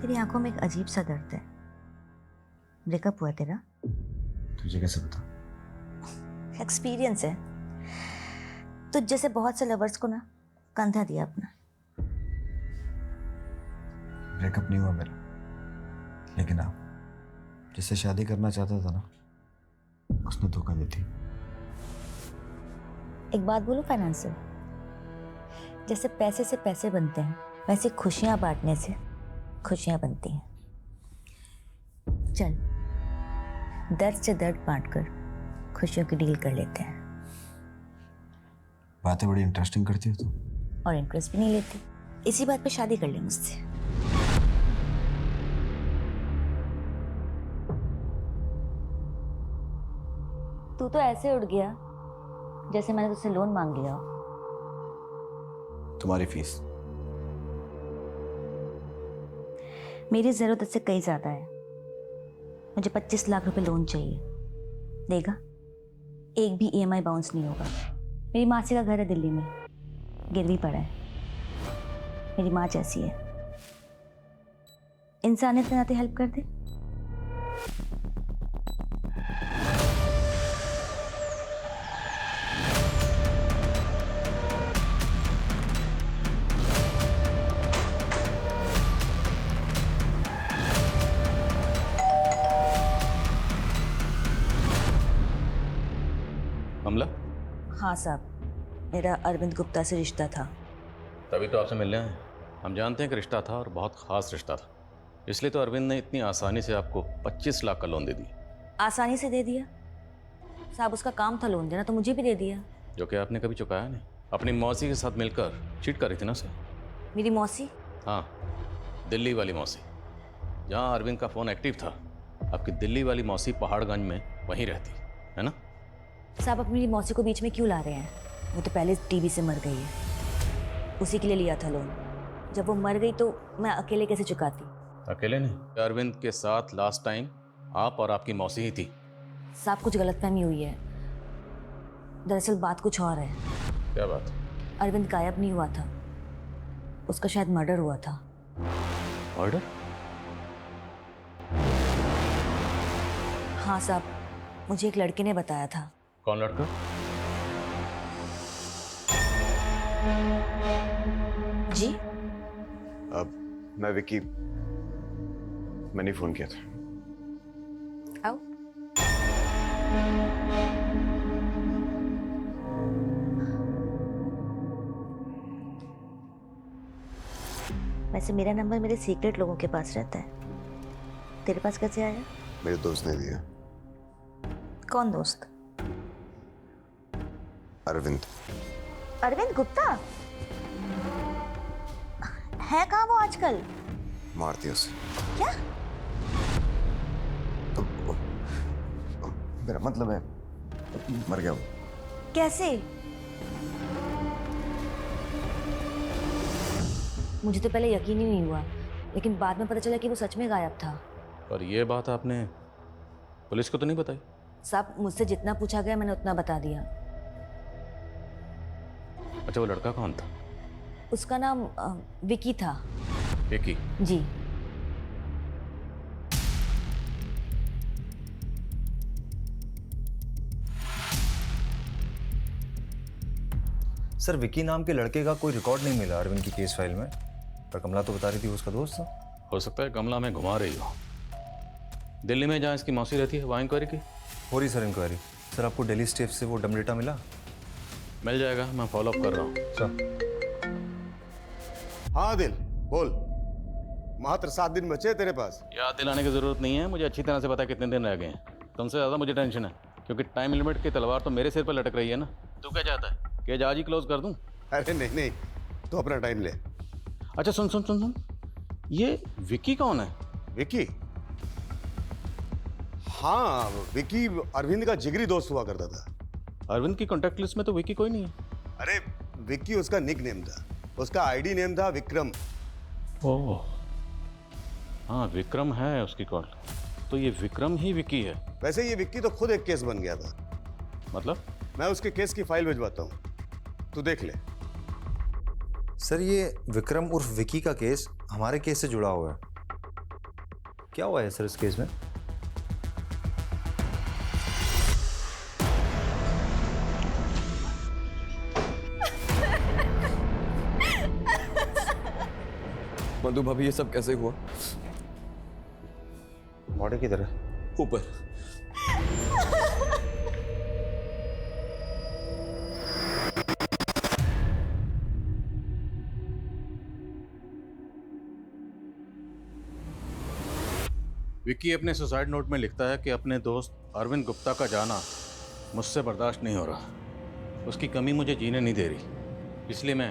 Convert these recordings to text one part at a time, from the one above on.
तेरी आंखों में एक अजीब सा दर्द है। ब्रेकअप हुआ तेरा? तुझे कैसे पता? एक्सपीरियंस है। तुझ जैसे बहुत से लवर्स को ना कंधा दिया अपना। ब्रेकअप नहीं हुआ मेरा, लेकिन आप जिससे शादी करना चाहता था ना, उसने धोखा दी थी। एक बात बोलो फाइनेंशियल, जैसे पैसे से पैसे बनते हैं वैसे खुशियां बांटने से खुशियां बनती हैं। चल दर्द से दर्द बांटकर खुशियों की डील कर लेते हैं। बातें बड़ी इंटरेस्टिंग करती हो तुम। और इंटरेस्ट भी नहीं लेती। इसी बात पे शादी कर ले मुझसे। तू तो ऐसे उड़ गया जैसे मैंने तुझसे लोन मांग लिया हो। तुम्हारी फीस मेरी जरूरत इससे कहीं ज्यादा है। मुझे 25 लाख रुपए लोन चाहिए। देगा? एक भी ईएमआई बाउंस नहीं होगा। मेरी मासी का घर है दिल्ली में, गिरवी पड़ा है। मेरी माँ जैसी है, इंसानियत के नाते हेल्प कर दे। कमला, हाँ साहब, मेरा अरविंद गुप्ता से रिश्ता था। तभी तो आपसे मिलने आए। हम जानते हैं कि रिश्ता था और बहुत खास रिश्ता था, इसलिए तो अरविंद ने इतनी आसानी से आपको 25 लाख का लोन दे दिया। आसानी से दे दिया साहब? उसका काम था लोन देना, तो मुझे भी दे दिया। जो कि आपने कभी चुकाया नहीं। अपनी मौसी के साथ मिलकर चीट कर रही थी ना उसे। मेरी मौसी? हाँ, दिल्ली वाली मौसी। जहाँ अरविंद का फ़ोन एक्टिव था, आपकी दिल्ली वाली मौसी पहाड़गंज में वहीं रहती है ना। साहब, आप मेरी मौसी को बीच में क्यों ला रहे हैं? वो तो पहले टीबी से मर गई है। उसी के लिए लिया था लोन। जब वो मर गई तो मैं अकेले कैसे चुकाती? अकेले नहीं, अरविंद के साथ लास्ट टाइम आप और आपकी मौसी ही थी। साहब, कुछ गलतफहमी हुई है। दरअसल बात कुछ और है। क्या बात? अरविंद गायब नहीं हुआ था, उसका शायद मर्डर हुआ था। ऑर्डर? हाँ साहब, मुझे एक लड़के ने बताया था। कौन लड़का? जी? अब मैं विकी, मैंने फोन किया था। आओ। वैसे मेरा नंबर मेरे सीक्रेट लोगों के पास रहता है, तेरे पास कैसे आया? मेरे दोस्त ने दिया। कौन दोस्त? अरविंद। अरविंद गुप्ता? है कहाँ वो आजकल? मार दिया उसे। क्या? मेरा मतलब है मर गया वो। कैसे? मुझे तो पहले यकीन ही नहीं हुआ, लेकिन बाद में पता चला कि वो सच में गायब था। पर यह बात आपने पुलिस को तो नहीं बताई? साहब, मुझसे जितना पूछा गया मैंने उतना बता दिया। अच्छा, वो लड़का कौन था? उसका नाम विकी था। विकी? जी। सर, विकी नाम के लड़के का कोई रिकॉर्ड नहीं मिला अरविंद की केस फाइल में, पर कमला तो बता रही थी वो उसका दोस्त था। हो सकता है कमला में घुमा रही हो। दिल्ली में जहाँ इसकी मौसी रहती है वहाँ इंक्वायरी की? हो रही सर इंक्वायरी। सर, आपको दिल्ली स्टेफ से वो डम डेटा मिला? मिल जाएगा, मैं फॉलो अप कर रहा हूँ। सर। हाँ दिल बोल, मात्र 7 दिन बचे तेरे पास। याद दिलाने की जरूरत नहीं है, मुझे अच्छी तरह से पता है कितने दिन रह गए हैं। तुमसे ज़्यादा मुझे टेंशन है, क्योंकि टाइम लिमिट की तलवार तो मेरे सिर पर लटक रही है ना। तू क्या चाहता है, केज आज ही क्लोज कर दूँ? अरे नहीं नहीं, तो अपना टाइम ले। अच्छा सुन सुन सुन सुन, ये विकी कौन है? विकी? हाँ, विकी अरविंद का जिगरी दोस्त हुआ करता था। अरविंद की कॉन्टैक्ट लिस्ट में तो विकी कोई नहीं है। अरे विक्की उसका निक नेम था, उसका आईडी नेम था विक्रम। ओह हाँ, विक्रम है उसकी कॉल। तो ये विक्रम ही विकी है? वैसे ये विक्की तो खुद एक केस बन गया था। मतलब? मैं उसके केस की फाइल भिजवाता हूँ, तू देख ले। सर, ये विक्रम उर्फ विकी का केस हमारे केस से जुड़ा हुआ है। क्या हुआ है सर इस केस में? मधु भाभी ये सब कैसे हुआ? बॉडी की तरह ऊपर। विक्की अपने सुसाइड नोट में लिखता है कि अपने दोस्त अरविंद गुप्ता का जाना मुझसे बर्दाश्त नहीं हो रहा। उसकी कमी मुझे जीने नहीं दे रही, इसलिए मैं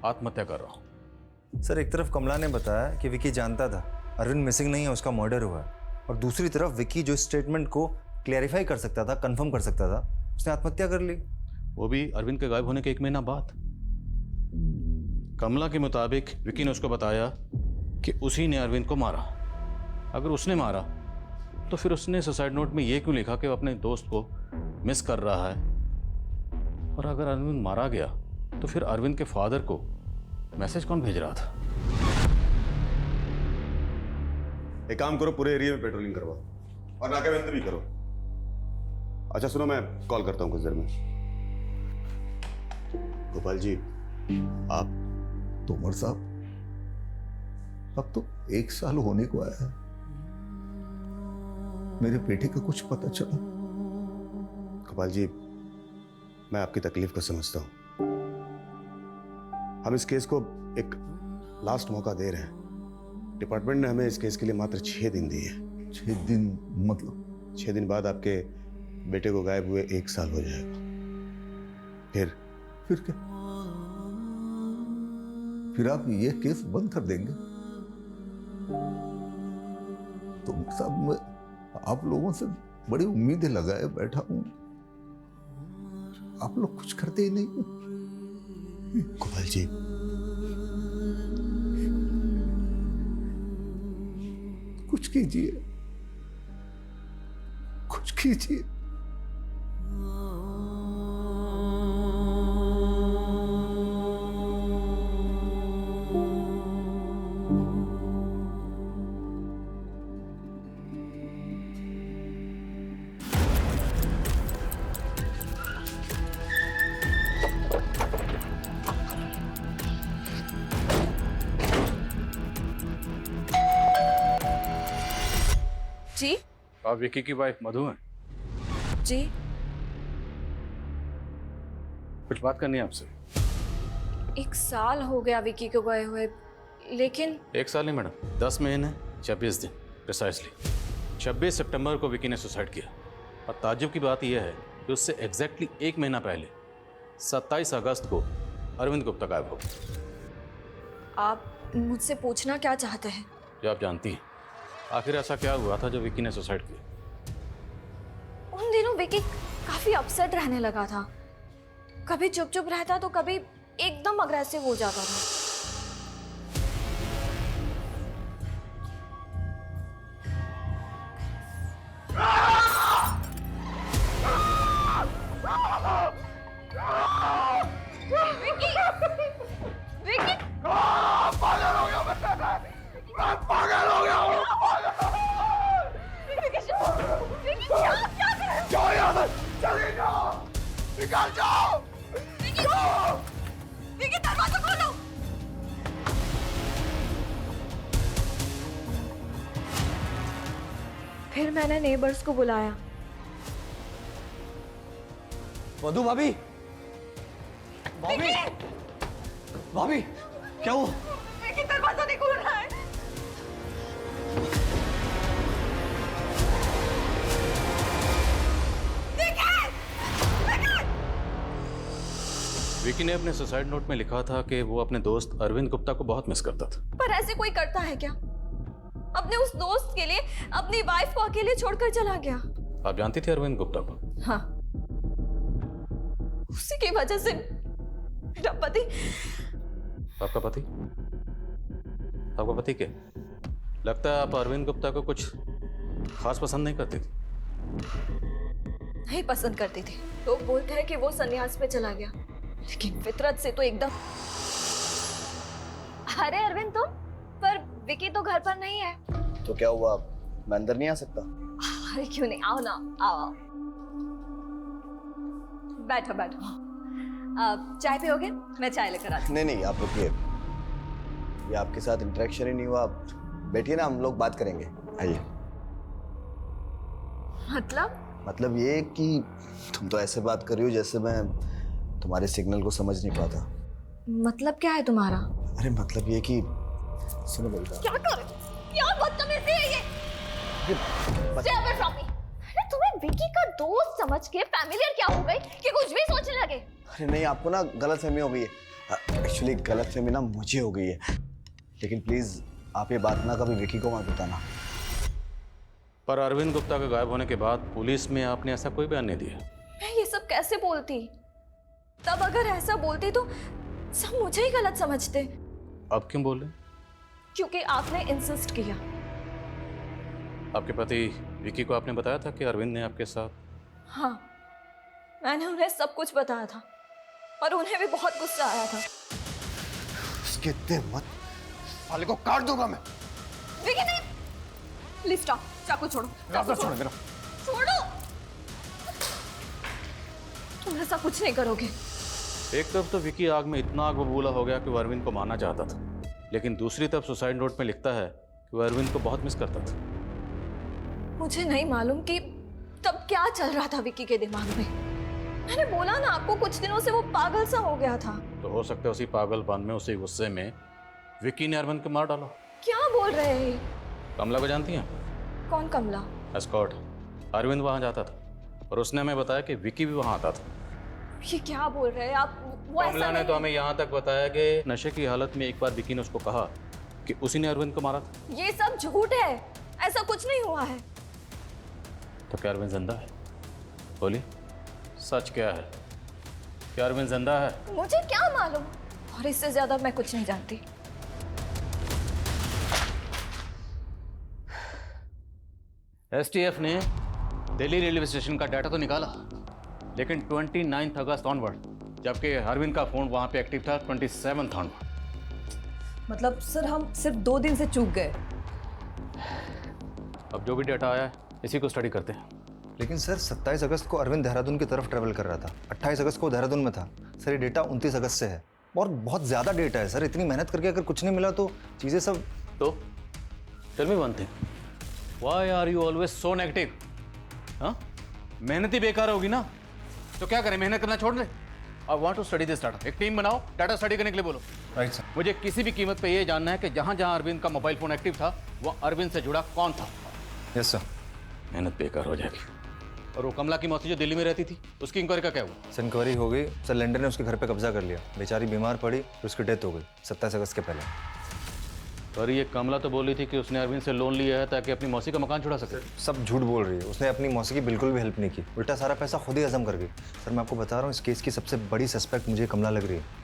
आत्महत्या कर रहा हूँ। सर, एक तरफ कमला ने बताया कि विकी जानता था अरविंद मिसिंग नहीं है, उसका मर्डर हुआ है, और दूसरी तरफ विकी जो स्टेटमेंट को क्लैरिफाई कर सकता था, कंफर्म कर सकता था, उसने आत्महत्या कर ली। वो भी अरविंद के गायब होने के 1 महीना बाद। कमला के मुताबिक विकी ने उसको बताया कि उसी ने अरविंद को मारा। अगर उसने मारा तो फिर उसने सुसाइड नोट में ये क्यों लिखा कि वो अपने दोस्त को मिस कर रहा है? और अगर अरविंद मारा गया तो फिर अरविंद के फादर को मैसेज कौन भेज रहा था? एक काम करो, पूरे एरिया में पेट्रोलिंग करवाओ और नाकाबंदी भी करो। अच्छा सुनो, मैं कॉल करता हूँ कुछ देर में। गोपाल जी, आप तोमर साहब, अब तो 1 साल होने को आया है, मेरे बेटे का कुछ पता चला? गोपाल जी, मैं आपकी तकलीफ को समझता हूं। हम इस केस को एक लास्ट मौका दे रहे हैं। डिपार्टमेंट ने हमें इस केस के लिए मात्र 6 दिन दिए। 6 दिन मतलब? 6 दिन बाद आपके बेटे को गायब हुए 1 साल हो जाएगा। फिर क्या? फिर आप ये केस बंद कर देंगे? तो साहब, मैं आप लोगों से बड़ी उम्मीदें लगाए बैठा हूं, आप लोग कुछ करते ही नहीं। गोपाल जी, कुछ कीजिए, कुछ कीजिए। जी आप विक्की की वाइफ मधु हैं? जी, कुछ बात करनी है आपसे। 1 साल हो गया विकी को गए हुए, लेकिन 1 साल नहीं मैडम, 10 महीने 26 दिन प्रिसाइसली। 26 सितंबर को विकी ने सुसाइड किया। और ताज्जुब की बात यह है कि उससे एग्जैक्टली 1 महीना पहले 27 अगस्त को अरविंद गुप्ता गायब हो गया। आप मुझसे पूछना क्या चाहते हैं? जो आप जानती हैं, आखिर ऐसा क्या हुआ था जो विकी ने सुसाइड किया? उन दिनों विकी काफी अपसेट रहने लगा था। कभी चुप चुप रहता तो कभी एकदम अग्रेसिव हो जाता था। विकी! विकी! पागल हो गया मैं पागल हो गया हूँ। विकी, क्या कर रहे हो? जाओ यहाँ से, चले जाओ, निकाल जाओ। विकी, दरवाजा खोलो। फिर मैंने नेबर्स को बुलाया। मधु भाभी, भाभी, भाभी, क्या हुआ? विकी, दरवाजा नहीं खोल रहा है। विकी ने अपने सुसाइड नोट में लिखा था कि वो अपने दोस्त अरविंद गुप्ता को बहुत मिस करता था। पर ऐसे कोई करता है क्या? अपने उस दोस्त के लिए अपनी वाइफ को अकेले छोड़कर चला गया। आप जानती थी अरविंद गुप्ता को? हाँ, उसी की वजह से मेरा पति। आपका पति? आपका पति क्या? लगता है आप अरविंद गुप्ता को कुछ खास पसंद नहीं करती थी। नहीं पसंद करती थी। लोग बोलते हैं कि वो संन्यास पे चला गया, लेकिन फितरत से तो एकदम। अरे अरविंद, तुम? पर विकी तो घर पर नहीं है। तो क्या हुआ? मैं अंदर नहीं आ सकता? अरे क्यों नहीं, आओ ना, आओ। बैठो बैठो। चाय पियोगे? मैं चाय लेकर आती नहीं नहीं, आप रुकिए, ये आपके साथ इंटरेक्शन ही नहीं हुआ। आप बैठिए ना, हम लोग बात करेंगे, आइए। हूँ। मतलब ये कि तुम तो ऐसे बात कर रही हो जैसे मैं तुम्हारे सिग्नल को समझ नहीं पाता। मतलब क्या है तुम्हारा? अरे मतलब ये कि सुनो बेटा। क्या कर? क्या बदतमीजी है ये? Stay away from me. अरे तुम्हें विकी का दोस्त समझ के फैमिलियर क्या हो गई कि कुछ भी सोचने लगे? अरे नहीं, आपको ना गलतफहमी हो गई है। एक्चुअली गलतफहमी ना मुझे हो गई है, लेकिन प्लीज आप ये बात ना कभी विकी को मत बताना। पर अरविंद गुप्ता के गायब होने के बाद पुलिस में आपने ऐसा कोई बयान नहीं दिया। मैं ये सब कैसे बोलती? तब अगर ऐसा बोलती तो सब मुझे ही गलत समझते। अब क्यों बोले? क्योंकि आपने इंसिस्ट किया। आपके पति विकी को आपने बताया था कि अरविंद ने आपके साथ? हाँ, मैंने उन्हें सब कुछ बताया था और उन्हें भी बहुत गुस्सा आया था। उसके दे मत, साले को काट दूंगा मैं। विकी नहीं, प्लीज स्टॉप, चाकू छोड़ो। चाकू छोड़ो मेरा। छोड़ो, तुम ऐसा कुछ नहीं करोगे। एक तरफ तो विकी आग में इतना आग बबूला हो गया कि वो अरविंद को मारना चाहता था, लेकिन दूसरी तरफ सुसाइड नोट में लिखता है कि वो अरविंद को बहुत मिस करता था। मुझे नहीं मालूम कि तब क्या चल रहा था विकी के दिमाग में। मैंने बोला ना आपको, कुछ दिनों से वो पागल सा हो गया था। तो हो सकता है उसी पागलपन में, उसी गुस्से में विकी ने अरविंद को मार डाला। क्या बोल रहे हैं? कमला को जानती हैं? कौन कमला? एस्कॉर्ट। अरविंद वहां जाता था और उसने हमें बताया कि विकी भी वहां आता था। ये क्या बोल रहे हैं आप? वो ऐसा कमला ने नहीं तो है। हमें यहाँ तक बताया कि नशे की हालत में एक बार विकी ने उसको कहा कि उसी ने अरविंद को मारा था। ये सब झूठ है, ऐसा कुछ नहीं हुआ है। तो क्या अरविंद जिंदा है? बोलिए, सच क्या है? क्या अरविंद जिंदा है? मुझे क्या मालूम, और इससे ज्यादा मैं कुछ नहीं जानती। एसटीएफ ने दिल्ली रेलवे स्टेशन का डाटा तो निकाला, लेकिन 29 अगस्त ऑनवर्ड, जबकि अरविंद का फोन वहां पे एक्टिव था 27 ऑनवर्ड। मतलब सर हम सिर्फ 2 दिन से चूक गए। अब जो भी डाटा आया है इसी को स्टडी करते हैं। लेकिन सर 27 अगस्त को अरविंद देहरादून की तरफ ट्रैवल कर रहा था, 28 अगस्त को देहरादून में था। सर ये डेटा 29 अगस्त से है और बहुत ज़्यादा डेटा है सर। इतनी मेहनत करके अगर कुछ नहीं मिला तो चीज़ें सब। तो tell me one thing, why are you always so negative? हाँ, मेहनत ही बेकार होगी ना, तो क्या करें, मेहनत करना छोड़ दें? I want to study this data. एक टीम बनाओ, डाटा स्टडी करने के लिए बोलो। Right sir. मुझे किसी भी कीमत पे ये जानना है कि जहां जहां अरविंद का मोबाइल फोन एक्टिव था वो अरविंद से जुड़ा कौन था। Yes sir. मेहनत बेकार हो जाएगी। और वो कमला की मौसी जो दिल्ली में रहती थी, उसकी इंक्वायरी का क्या हुआ? सर इंक्वायरी हो गई सर, लैंडर ने उसके घर पे कब्जा कर लिया। बेचारी बीमार पड़ी, फिर उसकी डेथ हो गई 27 अगस्त के पहले। और ये कमला तो बोली थी कि उसने अरविंद से लोन लिया है ताकि अपनी मौसी का मकान छुड़ा सके। सब झूठ बोल रही है, उसने अपनी मौसी की बिल्कुल भी हेल्प नहीं की, उल्टा सारा पैसा खुद ही हजम कर गई। सर मैं आपको बता रहा हूँ, इस केस की सबसे बड़ी सस्पेक्ट मुझे कमला लग रही है।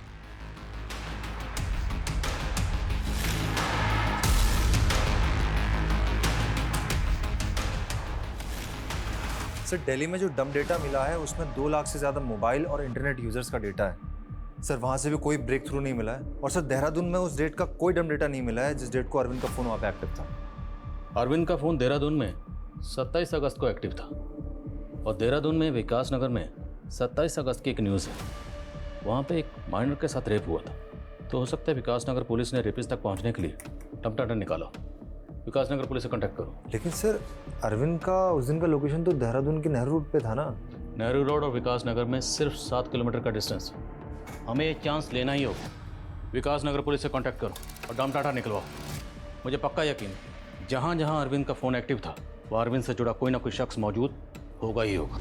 सर दिल्ली में जो डंप डेटा मिला है उसमें 2 लाख से ज़्यादा मोबाइल और इंटरनेट यूजर्स का डेटा है। सर वहाँ से भी कोई ब्रेक थ्रू नहीं मिला है। और सर देहरादून में उस डेट का कोई डंप डेटा नहीं मिला है जिस डेट को अरविंद का फ़ोन वहाँ पे एक्टिव था। अरविंद का फ़ोन देहरादून में 27 अगस्त को एक्टिव था और देहरादून में विकास नगर में 27 अगस्त की एक न्यूज़ है, वहाँ पे एक माइनर के साथ रेप हुआ था। तो हो सकता है विकास नगर पुलिस ने रेपिस्ट तक पहुँचने के लिए डंप डाटा निकाला। विकास नगर पुलिस से कॉन्टैक्ट करो। लेकिन सर अरविंद का उस दिन का लोकेशन तो देहरादून के नेहरू रोड पे था ना। नेहरू रोड और विकास नगर में सिर्फ 7 किलोमीटर का डिस्टेंस है। हमें ये चांस लेना ही होगा। विकास नगर पुलिस से कांटेक्ट करो और डंप डाटा निकलवाओ। मुझे पक्का यकीन है जहाँ जहाँ अरविंद का फ़ोन एक्टिव था वह अरविंद से जुड़ा कोई ना कोई शख्स मौजूद होगा ही होगा।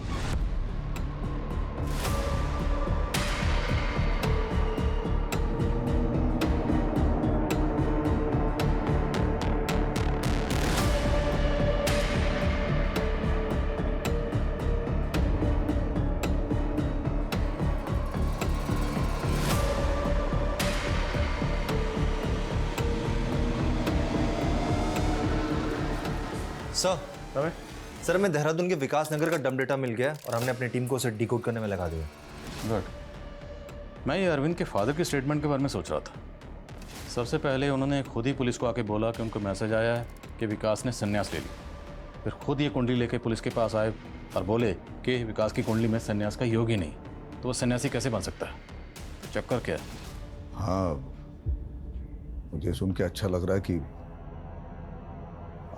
सर सर हमें देहरादून के विकास नगर का डंप डेटा मिल गया और हमने अपनी टीम को उसे डिकोड करने में लगा दिया। गुड। मैं ये अरविंद के फादर के स्टेटमेंट के बारे में सोच रहा था। सबसे पहले उन्होंने खुद ही पुलिस को आके बोला कि उनको मैसेज आया है कि विकास ने संन्यास ले लिया। फिर खुद ये कुंडली लेके पुलिस के पास आए और बोले कि विकास की कुंडली में सन्यास का योग ही नहीं, तो वो सन्यासी कैसे बन सकता है? तो चक्कर क्या है? हाँ, मुझे सुन के अच्छा लग रहा है कि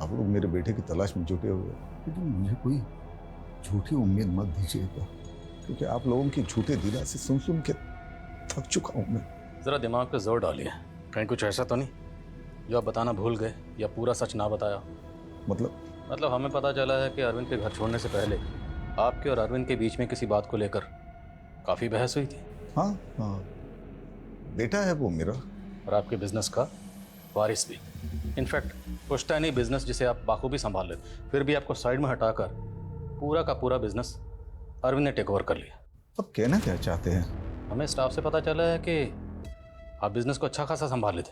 आप लोग मेरे बेटे की तलाश में जुटे हुए हैं, लेकिन मुझे कोई झूठी उम्मीद मत दीजिएगा, क्योंकि आप लोगों की झूठे दिलासे सुन सुन के थक चुका हूं मैं। ज़रा दिमाग पे जोर डालिए, कहीं कुछ ऐसा तो नहीं जो आप बताना भूल गए या पूरा सच ना बताया? मतलब हमें पता चला है कि अरविंद के घर छोड़ने से पहले आपके और अरविंद के बीच में किसी बात को लेकर काफ़ी बहस हुई थी। हाँ हाँ, बेटा है वो मेरा। और आपके बिजनेस का वारिस भी। इनफैक्ट पुश्तैनी बिजनेस जिसे आप बाखूबी संभाल लेते, फिर भी आपको साइड में हटाकर पूरा का पूरा बिजनेस अरविंद ने टेक ओवर कर लिया। अब कहना क्या चाहते हैं? हमें स्टाफ से पता चला है कि आप बिजनेस को अच्छा खासा संभाल लेते,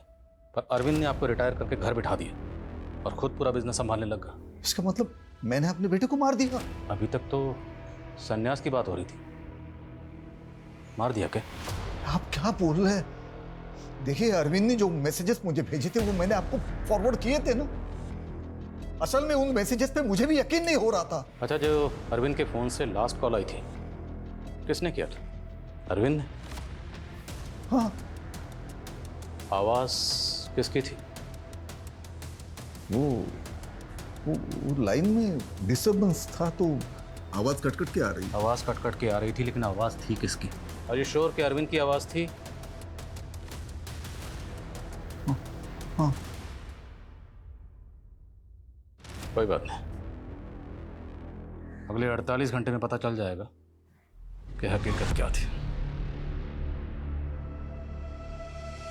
पर अरविंद ने आपको रिटायर करके घर बिठा दिया और खुद पूरा बिजनेस संभालने लगा। इसका मतलब मैंने अपने बेटे को मार दिया? अभी तक तो संन्यास की बात हो रही थी, मार दिया क्या? आप क्या बोल रहे हैं? देखिए, अरविंद ने जो मैसेजेस मुझे भेजे थे वो मैंने आपको फॉरवर्ड किए थे ना। असल में उन मैसेजेस पे मुझे भी यकीन नहीं हो रहा था। अच्छा, जो अरविंद के फोन से लास्ट कॉल आई थी किसने किया था? अरविंद ने? हाँ। आवाज किसकी थी? वो लाइन में डिस्टर्बेंस था तो आवाज कट के आ रही। आवाज कट के आ रही थी, लेकिन आवाज थी किसकी? और ये श्योर कि अरविंद की आवाज थी? हाँ। कोई बात नहीं, अगले 48 घंटे में पता चल जाएगा कि हकीकत क्या थी।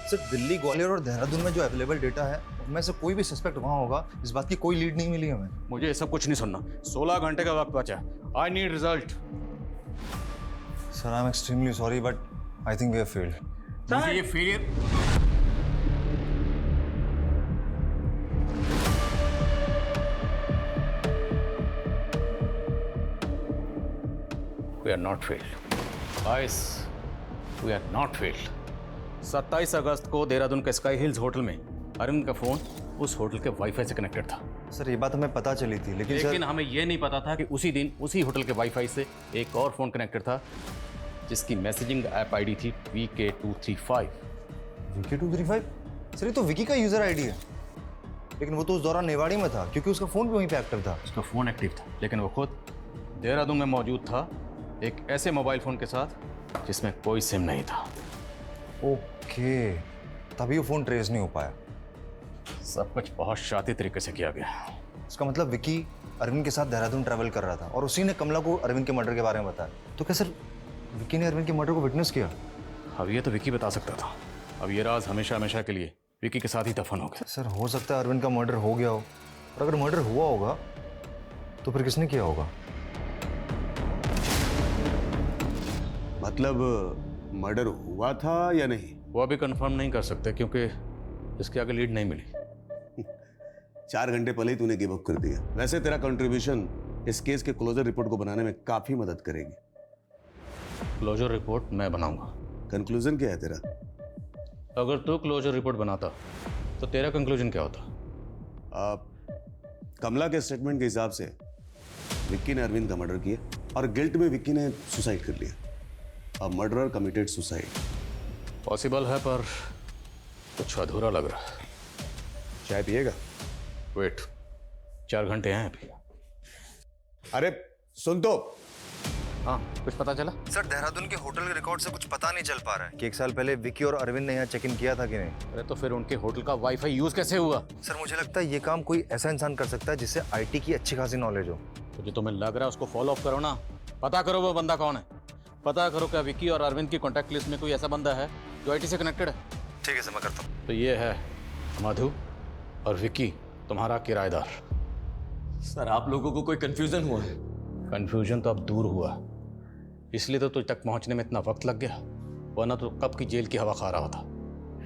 सर, दिल्ली, ग्वालियर और देहरादून में जो अवेलेबल डेटा है उनमें से कोई भी सस्पेक्ट वहाँ होगा, इस बात की कोई लीड नहीं मिली हमें। मुझे ये सब कुछ नहीं सुनना। 16 घंटे का वक्त बचा है। I need result. Sir, I am extremely sorry but I think we have failed. मुझे ये failure We are not failed. Guys, we are not failed. 27 अगस्त को देहरादून के स्काई हिल्स होटल में अरविंद का फोन उस होटल के वाईफाई से कनेक्टेड था। सर, ये बात हमें पता चली थी, लेकिन हमें ये नहीं पता था कि उसी दिन उसी होटल के वाईफाई से एक और फोन कनेक्टेड था जिसकी मैसेजिंग ऐप आईडी थी VK235। VK235? सर, ये तो विकी का यूजर आईडी है, लेकिन वो तो उस दौरान नेवाड़ी में था क्योंकि उसका फोन भी वहीं पे एक्टिव था। उसका फोन एक्टिव था, लेकिन वो खुद देहरादून में मौजूद था एक ऐसे मोबाइल फोन के साथ जिसमें कोई सिम नहीं था। ओके, तभी वो फोन ट्रेस नहीं हो पाया। सब कुछ बहुत शाती तरीके से किया गया। इसका मतलब विकी अरविंद के साथ देहरादून ट्रैवल कर रहा था और उसी ने कमला को अरविंद के मर्डर के बारे में बताया। तो क्या सर विकी ने अरविंद के मर्डर को विटनेस किया? अब ये तो विकी बता सकता था। अब ये राज हमेशा हमेशा के लिए विकी के साथ ही दफन हो गया। सर, हो सकता है अरविंद का मर्डर हो गया हो, और अगर मर्डर हुआ होगा तो फिर किसने किया होगा? मतलब मर्डर हुआ था या नहीं? वो अभी कंफर्म नहीं कर सकते क्योंकि इसके आगे लीड नहीं मिली। 4 घंटे पहले ही तूने गिव अप कर दिया। वैसे तेरा कंट्रीब्यूशन इस केस के क्लोजर रिपोर्ट को बनाने में काफी मदद करेगी। क्लोजर रिपोर्ट मैं बनाऊंगा। कंक्लूजन क्या है तेरा? अगर तू क्लोजर रिपोर्ट बनाता तो तेरा कंक्लूजन क्या होता? कमला के स्टेटमेंट के हिसाब से विक्की ने अरविंद का मर्डर किया और गिल्ट में विक्की ने सुसाइड कर लिया। अ मर्डरर कमिटेड सुसाइड। पॉसिबल है, पर कुछ अधूरा लग रहा है। चाय पिएगा? वेट, 4 घंटे हैं अभी। अरे सुन तो। हाँ, कुछ पता चला? सर, देहरादून के होटल के रिकॉर्ड से कुछ पता नहीं चल पा रहा है कि 1 साल पहले विकी और अरविंद ने यहाँ चेक इन किया था कि नहीं। अरे तो फिर उनके होटल का वाईफाई यूज कैसे हुआ? सर, मुझे लगता है ये काम कोई ऐसा इंसान कर सकता है जिससे आईटी की अच्छी खासी नॉलेज हो। तो जो तुम्हें लग रहा है उसको फॉलो अप करो ना। पता करो वो बंदा कौन है। पता करो क्या विकी और अरविंद की कॉन्टैक्ट लिस्ट में कोई ऐसा बंदा है जो आईटी से कनेक्टेड है। ठीक है सर, मैं करता हूँ। तो ये है मधु और विकी, तुम्हारा किराएदार। सर, आप लोगों को कोई कंफ्यूजन हुआ? कंफ्यूजन तो अब दूर हुआ, इसलिए तो तुझ तक पहुंचने में इतना वक्त लग गया, वरना तो कब की जेल की हवा खा रहा था।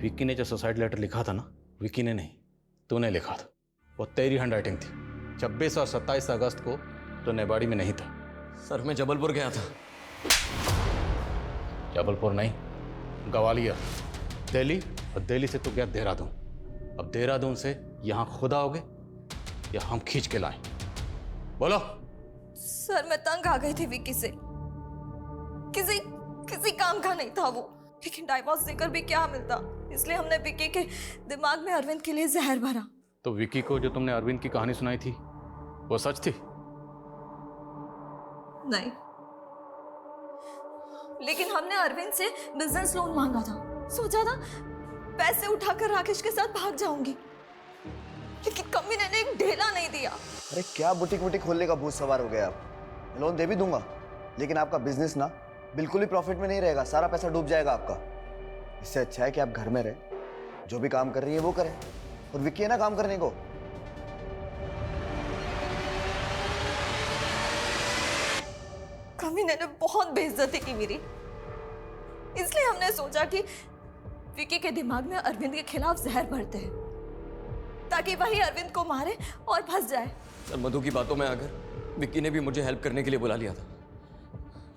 विक्की ने जो सुसाइड लेटर लिखा था ना, विक्की ने नहीं, तूने लिखा था। वो तेरी हैंडराइटिंग थी। 26 और 27 अगस्त को तो नेवाड़ी में नहीं था। सर, मैं जबलपुर गया था। जबलपुर नहीं, ग्वालियर, दिल्ली, और दिल्ली से तू गया देहरादून। अब देहरादून से यहाँ खुद आओगे या हम खींच के लाएं? बोलो। सर मैं तंग आ गई थी विक्की से। किसी किसी काम का नहीं था वो, लेकिन डाइवोर्स देकर भी क्या मिलता, इसलिए हमने विक्की के दिमाग में अरविंद के लिए जहर भरा। तो विक्की को जो तुमने अरविंद की कहानी सुनाई थी वो सच थी? नहीं, लेकिन हमने अरविंद से बिजनेस लोन मांगा था। सोचा था पैसे उठाकर राकेश के साथ भाग जाऊंगी, लेकिन कमीने ने एक ढेला नहीं दिया। अरे क्या बुटीक वुटीक खोलने का भूत सवार हो गया आप। लोन दे भी दूंगा, लेकिन आपका बिजनेस ना बिल्कुल ही प्रॉफिट में नहीं रहेगा, सारा पैसा डूब जाएगा आपका। इससे अच्छा है कि आप घर में रहे, जो भी काम कर रही है वो करें, और विक्की है ना काम करने को। कमीने ने बहुत बेइज्जती की मेरी, इसलिए हमने सोचा कि विक्की के दिमाग में अरविंद के खिलाफ जहर भरते हैं, ताकि वही अरविंद को मारे और फंस जाए। सर मधु की बातों में आकर विक्की ने भी मुझे हेल्प करने के लिए बुला लिया था।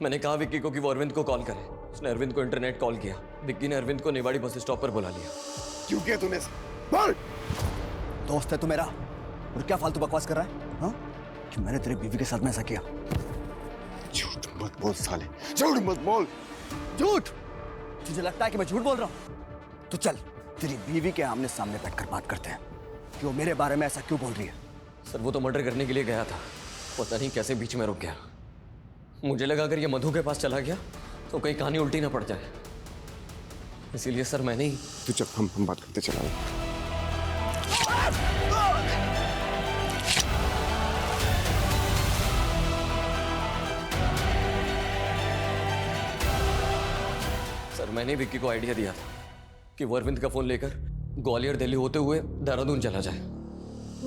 मैंने कहा विक्की को कि वो अरविंद को कॉल करे। उसने अरविंद को इंटरनेट कॉल किया। विक्की ने अरविंद को निवाड़ी बस स्टॉप पर बुला लिया। क्यों किया तूने? बोल। दोस्त है तू मेरा, और क्या फालतू बकवास कर रहा है? हाँ, कि मैंने तेरी बीवी के साथ में ऐसा किया? झूठ मत बोल साले, झूठ मत बोल। झूठ? तुझे लगता है कि मैं झूठ बोल रहा हूँ? तो चल तेरी बीवी के आमने सामने बैठकर बात करते हैं कि वो मेरे बारे में ऐसा क्यों बोल रही है। सर वो तो मर्डर करने के लिए गया था, पता नहीं कैसे बीच में रुक गया। मुझे लगा अगर ये मधु के पास चला गया तो कहीं कहानी उल्टी ना पड़ जाए, इसीलिए सर मैंने ही। तू चल, हम बात करते चला। सर मैंने विक्की को आइडिया दिया था कि वो अरविंद का फोन लेकर ग्वालियर दिल्ली होते हुए देहरादून चला जाए।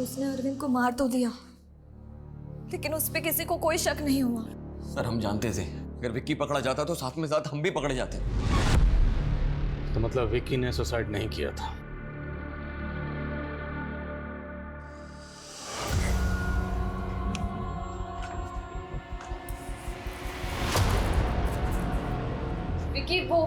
उसने अरविंद को मार तो दिया, लेकिन उस पे किसी को कोई शक नहीं हुआ। सर हम जानते थे अगर विक्की पकड़ा जाता तो साथ में साथ हम भी पकड़े जाते। तो मतलब विक्की ने सुसाइड नहीं किया था? विक्की वो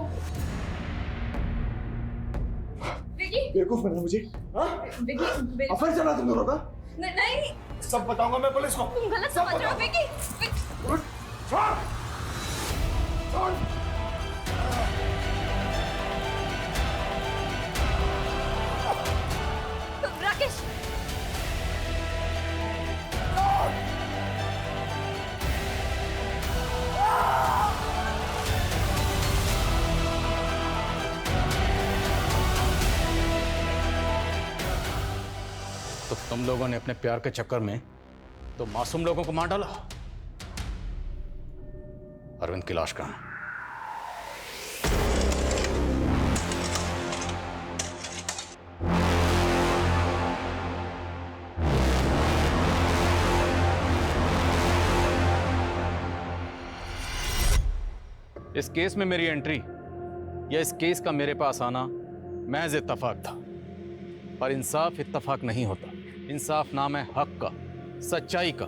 विक्की बेवकूफ बना मुझे। हाँ? विक्की अफर चला तुम दोनों का? नहीं, सब बताऊंगा मैं पुलिस को। तुम गलत समझ रहे हो विक्की। छोड़। छोड़। राकेश तो तुम लोगों ने अपने प्यार के चक्कर में तो मासूम लोगों को मार डाला। अरविंद की लाश कहां है? इस केस में मेरी एंट्री या इस केस का मेरे पास आना महज इत्तफाक था, पर इंसाफ इत्तफाक नहीं होता। इंसाफ नाम है हक का, सच्चाई का।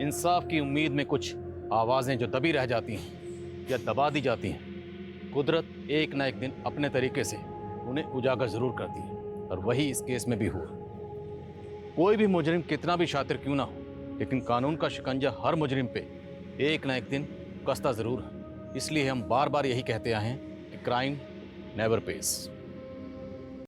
इंसाफ की उम्मीद में कुछ आवाजें जो दबी रह जाती हैं या दबा दी जाती हैं, कुदरत एक ना एक दिन अपने तरीके से उन्हें उजागर जरूर करती है, और वही इस केस में भी हुआ। कोई भी मुजरिम कितना भी शातिर क्यों ना हो, लेकिन कानून का शिकंजा हर मुजरिम पे एक ना एक दिन कसता जरूर है। इसलिए हम बार बार यही कहते आए हैं कि क्राइम नेवर पेस।